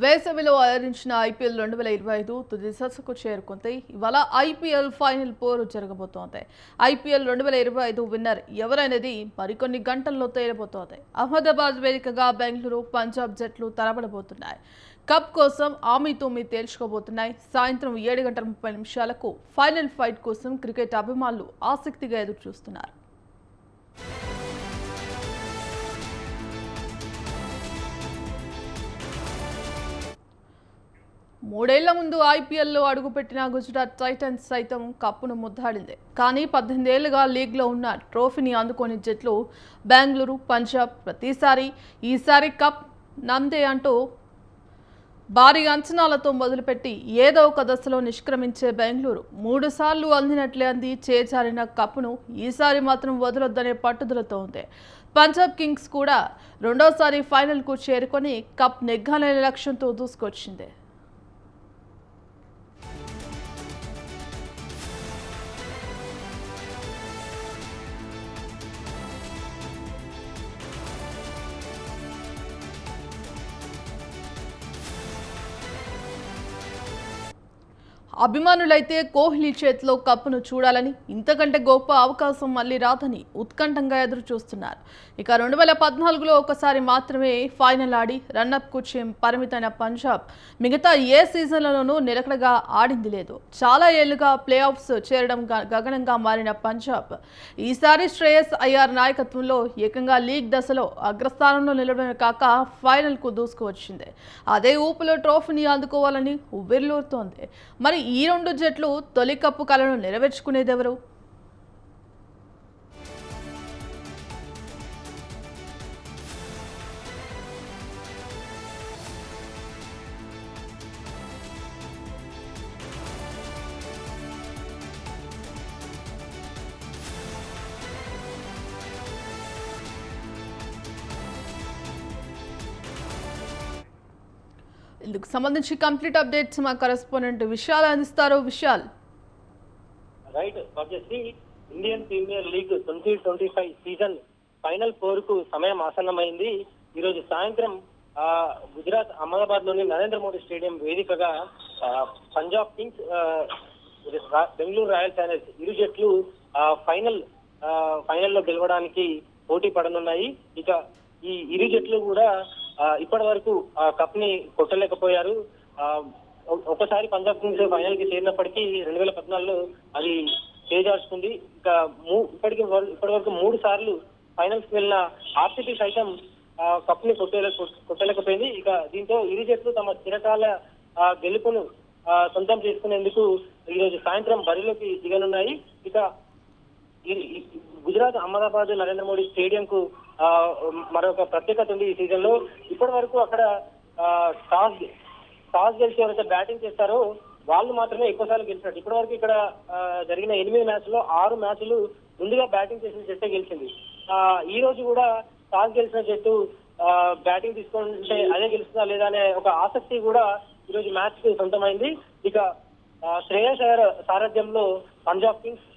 వేసవిలో అలరించిన ఐపీఎల్ 2025 తుది దశకు చేరుకుంది. ఇవాళ ఐపీఎల్ ఫైనల్ పోరు జరగబోతోంది. ఐపీఎల్ 2025 విన్నర్ ఎవరనేది మరికొన్ని గంటల్లో తేలిపోతోంది. అహ్మదాబాద్ వేదికగా బెంగళూరు, పంజాబ్ జట్లు తలపడబోతున్నాయి. కప్ కోసం ఆమీ తేల్చుకోబోతున్నాయి. సాయంత్రం 7:30 ఫైనల్ ఫైట్ కోసం క్రికెట్ అభిమానులు ఆసక్తిగా ఎదురుచూస్తున్నారు. మూడేళ్ల ముందు ఐపీఎల్లో అడుగుపెట్టిన గుజరాత్ టైటన్స్ సైతం కప్పును ముద్దాడింది. కానీ 18 ఏళ్లుగా లీగ్లో ఉన్న ట్రోఫీని అందుకోని జట్లు బెంగళూరు, పంజాబ్ ఈసారి కప్ నందే అంటూ భారీ అంచనాలతో మొదలుపెట్టి ఏదో ఒక దశలో నిష్క్రమించే బెంగళూరు 3 సార్లు అందినట్లే అంది చేజారిన కప్పును ఈసారి మాత్రం వదలొద్దనే పట్టుదలతో ఉంది. పంజాబ్ కింగ్స్ కూడా రెండోసారి ఫైనల్కు చేరుకొని కప్ నెగ్గాలనే లక్ష్యంతో దూసుకొచ్చింది. అభిమానులైతే కోహ్లీ చేతిలో కప్పును చూడాలని, ఇంతకంటే గొప్ప అవకాశం మళ్లీ రాదని ఉత్కంఠంగా ఎదురు చూస్తున్నారు. ఇక 2014లో ఒకసారి మాత్రమే ఫైనల్ ఆడి రన్అప్కు పరిమితమైన పంజాబ్ మిగతా ఏ సీజన్లలోనూ నిలకడగా ఆడింది లేదు. చాలా ఏళ్లుగా ప్లే ఆఫ్స్ చేరడం గగనంగా మారిన పంజాబ్ ఈసారి శ్రేయస్ అయ్యార్ నాయకత్వంలో ఏకంగా లీగ్ దశలో అగ్రస్థానంలో నిలవడమే కాక ఫైనల్కు దూసుకువచ్చింది. అదే ఊపులో ట్రోఫీని అందుకోవాలని ఉవ్విర్లూరుతోంది. మరి ఈ రెండు జట్లు తొలి కప్పు కలను నెరవేర్చుకునేదెవరు? ఇందుకు సంబంధించి కంప్లీట్ అప్డేట్స్ మా కరెస్పాండెంట్ విశాల్ అందిస్తారు. విశాల్, రైట్ వచ్చేసి Indian Premier League 2025 season final four కు సమయం ఆసన్నమైంది. ఈ రోజు సాయంత్రం గుజరాత్ అహ్మదాబాద్ లోని నరేంద్ర మోడీ స్టేడియం వేదికగా Punjab Kings, Bengaluru royal Challengers ఇరు జట్లు ఫైనల్లో గెలవడానికి పోటీ పడనున్నాయి. ఇక ఈ ఇరు జట్లు కూడా ఇప్పటి వరకు కప్ ని కొట్టలేకపోయారు. ఒకసారి పంజాబ్ కింగ్స్ ఫైనల్ కి చేరినప్పటికీ 2014లో అది చేజార్చుకుంది. ఇక ఇప్పటి వరకు 3 సార్లు ఫైనల్స్ కి వెళ్ళిన ఆర్సీబీ సైతం కప్ ని కొట్టలేకపోయింది. ఇక దీంతో ఇరు జట్లు తమ చిరకాల గెలుపును సొంతం చేసుకునేందుకు ఈ రోజు సాయంత్రం బరిలోకి దిగనున్నాయి. ఇక గుజరాత్ అహ్మదాబాద్ నరేంద్ర మోడీ స్టేడియం కు మరొక ప్రత్యేకత ఉంది. ఈ సీజన్ లో ఇప్పటి వరకు అక్కడ టాస్ గెలిచి ఎవరైతే బ్యాటింగ్ చేస్తారో వాళ్ళు మాత్రమే ఎక్కువసార్లు గెలిచినట్టు. ఇప్పటి వరకు ఇక్కడ జరిగిన 8 మ్యాచ్లో 6 మ్యాచ్లు ముందుగా బ్యాటింగ్ చేసిన జట్టే గెలిచింది. ఈ రోజు కూడా టాస్ గెలిచిన జట్టు బ్యాటింగ్ తీసుకుంటే అదే గెలుస్తుందా లేదా అనే ఒక ఆసక్తి కూడా ఈ రోజు మ్యాచ్ కి సొంతమైంది. ఇక శ్రేయస్ అయ్యర్ సారథ్యంలో పంజాబ్ కింగ్స్,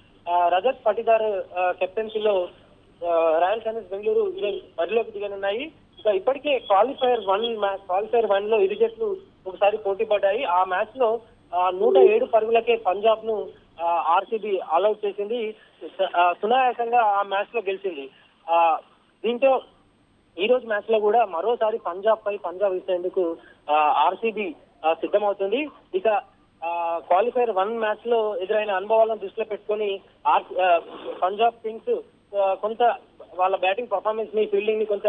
రజత్ పటిదార్ కెప్టెన్సీలో రాయల్ ఛాలెంజర్స్ బెంగళూరు ఈరోజు బరిలోకి దిగనున్నాయి. ఇక ఇప్పటికే క్వాలిఫైర్ 1 లో ఇరు జట్లు ఒకసారి పోటీ పడ్డాయి. ఆ మ్యాచ్ లో 107 పరుగులకే పంజాబ్ ను ఆర్సీబీ ఆల్అౌట్ చేసింది. సునాయాసంగా ఆ మ్యాచ్ లో గెలిచింది. దీంతో ఈ రోజు మ్యాచ్ లో కూడా మరోసారి పంజాబ్ ఇచ్చేందుకు ఆర్సీబీ సిద్ధమవుతుంది. ఇక క్వాలిఫైర్ 1 మ్యాచ్ లో ఎదురైన అనుభవాలను దృష్టిలో పెట్టుకొని పంజాబ్ కింగ్స్ కొంత వాళ్ళ బ్యాటింగ్ పర్ఫార్మెన్స్ ని, ఫీల్డింగ్ ని కొంత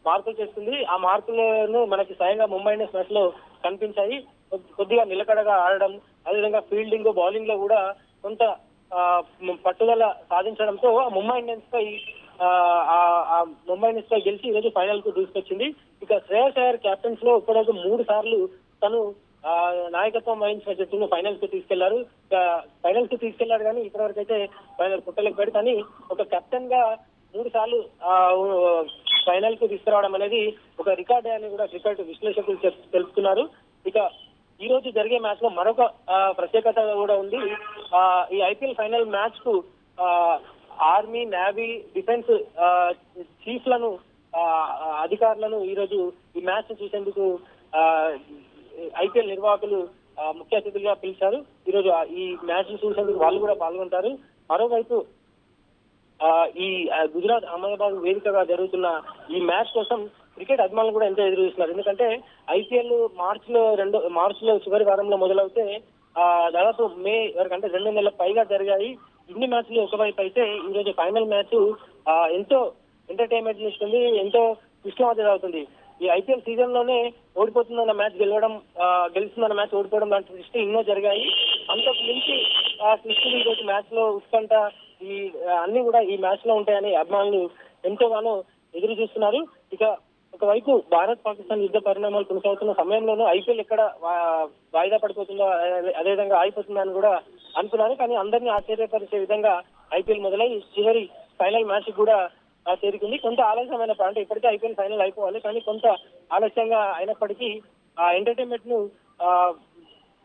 మార్పులు చేస్తుంది. ఆ మార్పులను మనకి స్వయంగా ముంబై ఇండియన్స్ మ్యాచ్ లో కనిపించాయి. కొద్దిగా నిలకడగా ఆడడం, అదేవిధంగా ఫీల్డింగ్, బౌలింగ్ లో కూడా కొంత పట్టుదల సాధించడంతో ముంబై ఇండియన్స్ పై గెలిచి ఈరోజు ఫైనల్ కు దూసుకొచ్చింది. ఇక శ్రేయస్ అయ్యర్ కెప్టెన్స్ లో ఇప్పటివరకు 3 సార్లు తను నాయకత్వం వహించిన జట్టును ఫైనల్స్ కు తీసుకెళ్లారు కానీ ఇప్పటివరకు అయితే ఫైనల్ కొట్టలేకపోయాడు. కానీ ఒక కెప్టెన్ గా 3 సార్లు ఫైనల్ కు తీసుకురావడం అనేది ఒక రికార్డే అని కూడా క్రికెట్ విశ్లేషకులు తెలుపుతున్నారు. ఇక ఈ రోజు జరిగే మ్యాచ్ లో మరొక ప్రత్యేకత కూడా ఉంది. ఈ ఐపీఎల్ ఫైనల్ మ్యాచ్ కు ఆర్మీ, నేవీ, డిఫెన్స్ చీఫ్లను, అధికారులను ఈ రోజు ఈ మ్యాచ్ చూసేందుకు ఐపీఎల్ నిర్వాహకులు ముఖ్య అతిథులుగా పిలిచారు. ఈరోజు ఈ మ్యాచ్ చూసేందుకు వాళ్ళు కూడా పాల్గొంటారు. మరోవైపు ఈ గుజరాత్ అహ్మదాబాద్ వేదికగా జరుగుతున్న ఈ మ్యాచ్ కోసం క్రికెట్ అభిమానులు కూడా ఎంతో ఎదురు చూస్తున్నారు. ఎందుకంటే ఐపీఎల్ మార్చిలో చివరి వారంలో మొదలవుతే దాదాపు మే వరకు అంటే 2 నెలల పైగా జరిగాయి. ఇన్ని మ్యాచ్లు ఒకవైపు అయితే ఈ రోజు ఫైనల్ మ్యాచ్ ఎంతో ఎంటర్టైన్మెంట్ ఇస్తుంది, ఎంతో ఇష్టం అవుతుంది. ఈ ఐపీఎల్ సీజన్ లోనే ఓడిపోతుందన్న మ్యాచ్ గెలుస్తుందన్న మ్యాచ్ ఓడిపోవడం లాంటి సృష్టి ఎన్నో జరిగాయి. అంతకు మించి ఆ సృష్టిని ఈ రోజు మ్యాచ్ లో ఉత్కంఠ ఈ అన్ని కూడా ఈ మ్యాచ్ లో ఉంటాయని అభిమానులు ఎంతోగానో ఎదురు చూస్తున్నారు. ఇక ఒకవైపు భారత్ పాకిస్తాన్ యుద్ధ పరిణామాలు కొనసాగుతున్న సమయంలోనూ ఐపీఎల్ ఎక్కడ వాయిదా పడిపోతుందో అదేవిధంగా ఆగిపోతుందో అని కూడా అనుకున్నారు. కానీ అందరినీ ఆశ్చర్యపరిచే విధంగా ఐపీఎల్ మొదలై చివరి ఫైనల్ మ్యాచ్ కూడా చేరుకుంది. కొంత ఆలస్యమైన అంటే ఇప్పటికే ఐపీఎల్ ఫైనల్ అయిపోవాలి, కానీ కొంత ఆలస్యంగా అయినప్పటికీ ఆ ఎంటర్టైన్మెంట్ ను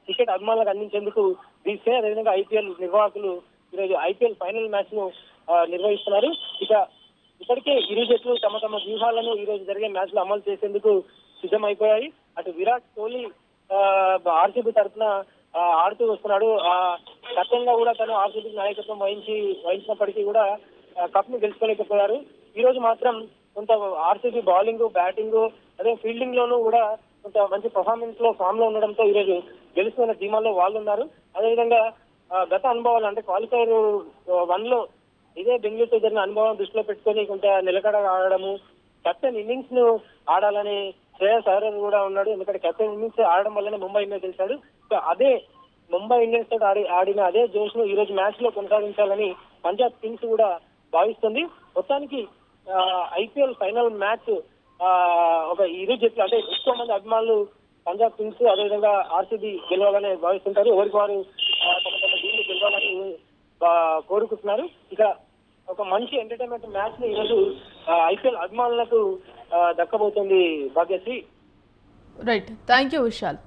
క్రికెట్ అభిమానులకు అందించేందుకు బీసీసీఐ అదేవిధంగా ఐపీఎల్ నిర్వాహకులు ఈరోజు ఐపీఎల్ ఫైనల్ మ్యాచ్ ను నిర్వహిస్తున్నారు. ఇక ఇప్పటికే ఇరు జట్లు తమ తమ వ్యూహాలను ఈ రోజు జరిగే మ్యాచ్ లో అమలు చేసేందుకు సిద్ధమైపోయాయి. అటు విరాట్ కోహ్లీ ఆర్సీబీ తరఫున ఆడుతూ వస్తున్నాడు. కెప్టెన్ గా కూడా తను ఆర్సీబీకి నాయకత్వం వహించినప్పటికీ కూడా కప్ ను గెలుచుకోలేకపోయారు. ఈ రోజు మాత్రం కొంత ఆర్సీబీ బౌలింగ్, బ్యాటింగ్ అదే ఫీల్డింగ్ లోనూ కూడా కొంత మంచి పర్ఫార్మెన్స్ లో ఫామ్ లో ఉండడంతో ఈ రోజు గెలుస్తున్న ధీమాలో వాళ్ళు ఉన్నారు. అదేవిధంగా గత అనుభవాలు అంటే క్వాలిఫైర్ 1 లో ఇదే బెంగళూరుతో జరిగిన అనుభవం దృష్టిలో పెట్టుకొని కొంత నిలకడగా ఆడడము, కెప్టెన్ ఇన్నింగ్స్ ను ఆడాలని శ్రేయస్ అయ్యర్ కూడా ఉన్నాడు. ఎందుకంటే కెప్టెన్ ఇన్నింగ్స్ ఆడడం వల్లనే ముంబై ఇండియన్స్ గెలిచాడు. సో అదే ముంబై ఇండియన్స్ తోటి ఆడిన అదే జోష్ ను ఈ రోజు మ్యాచ్ లో కొనసాగించాలని పంజాబ్ కింగ్స్ కూడా భావిస్తుంది. మొత్తానికి ఐపీఎల్ ఫైనల్ మ్యాచ్ ఒక ఇరు జట్లు అంటే ఎక్కువ మంది అభిమానులు పంజాబ్ కింగ్స్ అదేవిధంగా ఆర్సీబీ గెలవాలని భావిస్తుంటారు. ఎవరికి వారు తమ తమ టీంలు గెలవాలని కోరుకుంటున్నారు. ఇక ఒక మంచి ఎంటర్టైన్మెంట్ మ్యాచ్ ని ఈరోజు ఐపీఎల్ అభిమానులకు దక్కబోతుంది Bhagyashree. Right, thank you Vishal.